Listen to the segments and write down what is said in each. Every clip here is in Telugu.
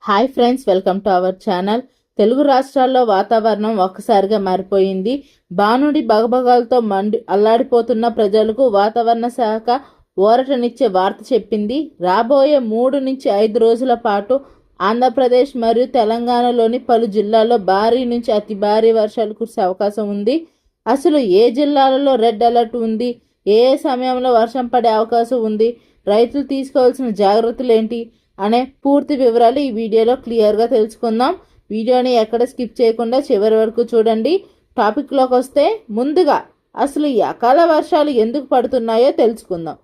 Hi friends, welcome to our channel. Telugu రాష్ట్రాల్లో వాతావరణం ఒక్కసారిగా మారిపోయింది. బానుడి బగబగాలతో అల్లాడిపోతున్న ప్రజలకు వాతావరణ శాఖ ఊరటనిచ్చే వార్త చెప్పింది. రాబోయే 3 నుంచి 5 రోజుల పాటు ఆంధ్రప్రదేశ్ మరియు తెలంగాణలోని పలు జిల్లాల్లో భారీ నుంచి అతి భారీ వర్షాలు కురిసే అవకాశం ఉంది. అసలు ఏ జిల్లాలలో రెడ్ అలర్ట్ ఉంది, ఏ సమయంలో వర్షం పడే అవకాశం ఉంది, రైతులు తీసుకోవాల్సిన జాగ్రత్తలు ఏంటి అనే పూర్తి వివరాలు ఈ వీడియోలో క్లియర్గా తెలుసుకుందాం. వీడియోని ఎక్కడ స్కిప్ చేయకుండా చివరి వరకు చూడండి. టాపిక్లోకి వస్తే ముందుగా అసలు ఈ అకాల వర్షాలు ఎందుకు పడుతున్నాయో తెలుసుకుందాం.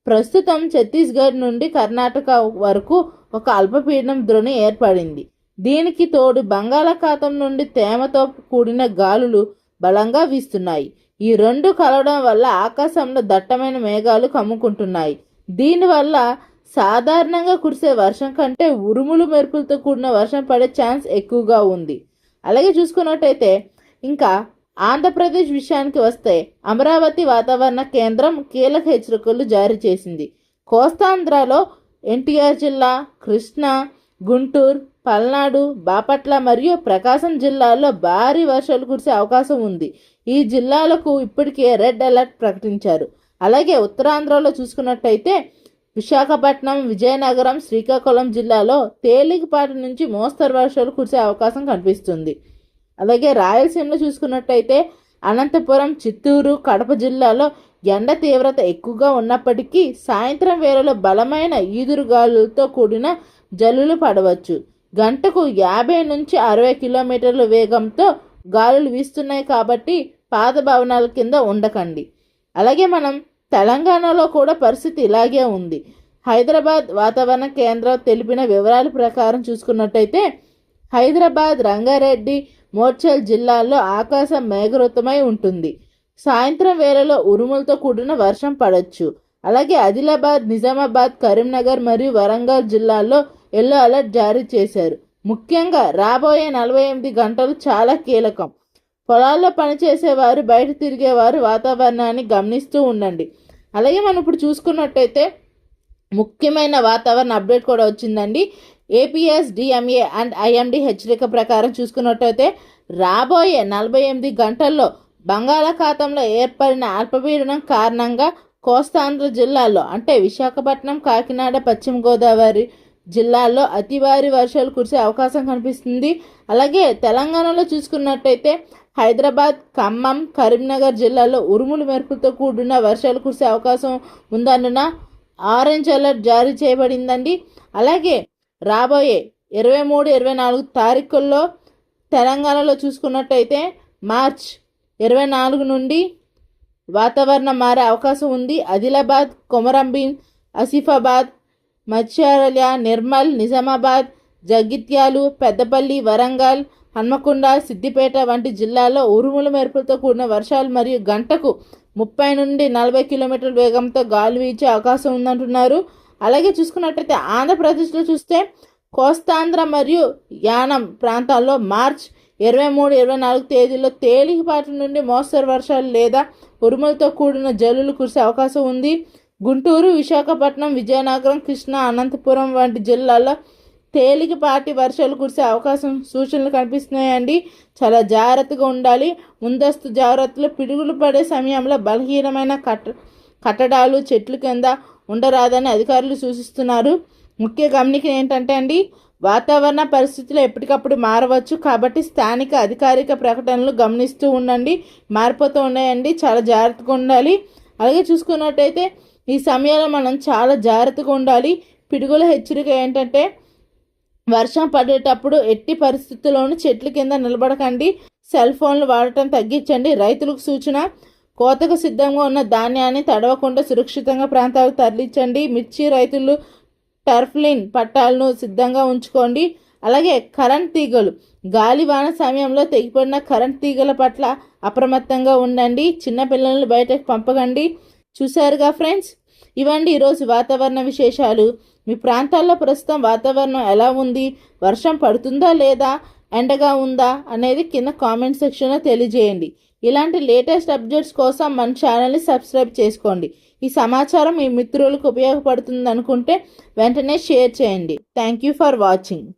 ప్రస్తుతం ఛత్తీస్గఢ్ నుండి కర్ణాటక వరకు ఒక అల్పపీడనం ద్రోణి ఏర్పడింది. దీనికి తోడు బంగాళాఖాతం నుండి తేమతో కూడిన గాలులు బలంగా వీస్తున్నాయి. ఈ రెండు కలవడం వల్ల ఆకాశంలో దట్టమైన మేఘాలు కమ్ముకుంటున్నాయి. దీనివల్ల సాధారణంగా కురిసే వర్షం కంటే ఉరుములు మెరుపులతో కూడిన వర్షం పడే ఛాన్స్ ఎక్కువగా ఉంది. అలాగే చూసుకున్నట్టయితే ఇంకా ఆంధ్రప్రదేశ్ విషయానికి వస్తే అమరావతి వాతావరణ కేంద్రం కీలక హెచ్చరికలు జారీ చేసింది. కోస్తాంధ్రలో ఎన్టీఆర్ జిల్లా, కృష్ణా, గుంటూరు, పల్నాడు, బాపట్ల మరియు ప్రకాశం జిల్లాల్లో భారీ వర్షాలు కురిసే అవకాశం ఉంది. ఈ జిల్లాలకు ఇప్పటికే రెడ్ అలర్ట్ ప్రకటించారు. అలాగే ఉత్తరాంధ్రలో చూసుకున్నట్టయితే విశాఖపట్నం, విజయనగరం, శ్రీకాకుళం జిల్లాలో తేలికపాటి నుంచి మోస్తరు వర్షాలు కురిసే అవకాశం కనిపిస్తుంది. అలాగే రాయలసీమలో చూసుకున్నట్టయితే అనంతపురం, చిత్తూరు, కడప జిల్లాలో ఎండ తీవ్రత ఎక్కువగా ఉన్నప్పటికీ సాయంత్రం వేళలో బలమైన ఈదురుగాలులతో కూడిన జల్లులు పడవచ్చు. గంటకు 50 నుంచి 60 కిలోమీటర్ల వేగంతో గాలులు వీస్తున్నాయి కాబట్టి పాత భవనాల కింద ఉండకండి. అలాగే మనం తెలంగాణలో కూడా పరిస్థితి ఇలాగే ఉంది. హైదరాబాద్ వాతావరణ కేంద్రం తెలిపిన వివరాల ప్రకారం చూసుకున్నట్టయితే హైదరాబాద్, రంగారెడ్డి, మోడ్చల్ జిల్లాల్లో ఆకాశం మేఘవృతమై ఉంటుంది. సాయంత్రం వేళలో ఉరుములతో కూడిన వర్షం పడవచ్చు. అలాగే ఆదిలాబాద్, నిజామాబాద్, కరీంనగర్ మరియు వరంగల్ జిల్లాల్లో ఎల్లో అలర్ట్ జారీ చేశారు. ముఖ్యంగా రాబోయే 48 గంటలు చాలా కీలకం. పొలాల్లో పనిచేసేవారు, బయట తిరిగేవారు వాతావరణాన్ని గమనిస్తూ ఉండండి. అలాగే మనం ఇప్పుడు చూసుకున్నట్టయితే ముఖ్యమైన వాతావరణ అప్డేట్ కూడా వచ్చిందండి. ఏపీఎస్, డిఎంఏ అండ్ ఐఎండి హెచ్చరిక ప్రకారం చూసుకున్నట్టయితే రాబోయే 48 గంటల్లో బంగాళాఖాతంలో ఏర్పడిన అల్పపీడనం కారణంగా కోస్తాంధ్ర జిల్లాల్లో అంటే విశాఖపట్నం, కాకినాడ, పశ్చిమ గోదావరి జిల్లాల్లో అతి భారీ వర్షాలు కురిసే అవకాశం కనిపిస్తుంది. అలాగే తెలంగాణలో చూసుకున్నట్టయితే హైదరాబాద్, ఖమ్మం, కరీంనగర్ జిల్లాలో ఉరుములు మెరుపులతో కూడిన వర్షాలు కురిసే అవకాశం ఉందన్న ఆరెంజ్ అలర్ట్ జారీ చేయబడిందండి. అలాగే రాబోయే 23, 24 తారీఖుల్లో తెలంగాణలో చూసుకున్నట్టయితే మార్చ్ 24 నుండి వాతావరణం మారే అవకాశం ఉంది. ఆదిలాబాద్, కొమరంభీం, ఆసిఫాబాద్, మత్స్యాలయ, నిర్మల్, నిజామాబాద్, జగిత్యాలు, పెద్దపల్లి, వరంగల్, హన్మకొండ, సిద్దిపేట వంటి జిల్లాల్లో ఉరుములు మెరుపులతో కూడిన వర్షాలు మరియు గంటకు 30 నుండి 40 కిలోమీటర్ల వేగంతో గాలి వీచే అవకాశం ఉందంటున్నారు. అలాగే చూసుకున్నట్టయితే ఆంధ్రప్రదేశ్లో చూస్తే కోస్తాంధ్ర మరియు యానం ప్రాంతాల్లో మార్చ్ 23, 24 తేదీల్లో తేలికపాటి నుండి మోస్తరు వర్షాలు లేదా ఉరుములతో కూడిన జల్లులు కురిసే అవకాశం ఉంది. గుంటూరు, విశాఖపట్నం, విజయనగరం, కృష్ణా, అనంతపురం వంటి జిల్లాల్లో తేలికపాటి వర్షాలు కురిసే అవకాశం సూచనలు కనిపిస్తున్నాయండి. చాలా జాగ్రత్తగా ఉండాలి. ముందస్తు జాగ్రత్తలు పిడుగులు పడే సమయంలో బలహీనమైన కట్టడాలు, చెట్ల కింద ఉండరాదని అధికారులు సూచిస్తున్నారు. ముఖ్య గమనిక ఏంటంటే అండి, వాతావరణ పరిస్థితులు ఎప్పటికప్పుడు మారవచ్చు కాబట్టి స్థానిక అధికారిక ప్రకటనలు గమనిస్తూ ఉండండి. మారిపోతూ ఉన్నాయండి, చాలా జాగ్రత్తగా ఉండాలి. అలాగే చూసుకున్నట్టయితే ఈ సమయంలో మనం చాలా జాగ్రత్తగా ఉండాలి. పిడుగుల హెచ్చరిక ఏంటంటే వర్షం పడేటప్పుడు ఎట్టి పరిస్థితుల్లోనూ చెట్ల కింద నిలబడకండి. సెల్ ఫోన్లు వాడటం తగ్గించండి. రైతులకు సూచన, కోతకు సిద్ధంగా ఉన్న ధాన్యాన్ని తడవకుండా సురక్షితంగా ప్రాంతాలకు తరలించండి. మిర్చి రైతులు టర్ఫ్లిన్ పట్టాలను సిద్ధంగా ఉంచుకోండి. అలాగే కరెంట్ తీగలు, గాలివాన సమయంలో తెగిపడిన కరెంట్ తీగల పట్ల అప్రమత్తంగా ఉండండి. చిన్నపిల్లలను బయటకు పంపకండి. చూశారుగా ఫ్రెండ్స్, ఇవండి ఈరోజు వాతావరణ విశేషాలు. మీ ప్రాంతాల్లో ప్రస్తుతం వాతావరణం ఎలా ఉంది, వర్షం పడుతుందా లేదా, ఎండగా ఉందా అనేది కింద కామెంట్ సెక్షన్లో తెలియజేయండి. ఇలాంటి లేటెస్ట్ అప్డేట్స్ కోసం మన ఛానల్ని సబ్స్క్రైబ్ చేసుకోండి. ఈ సమాచారం మీ మిత్రులకు ఉపయోగపడుతుంది అనుకుంటే వెంటనే షేర్ చేయండి. Thank you for watching.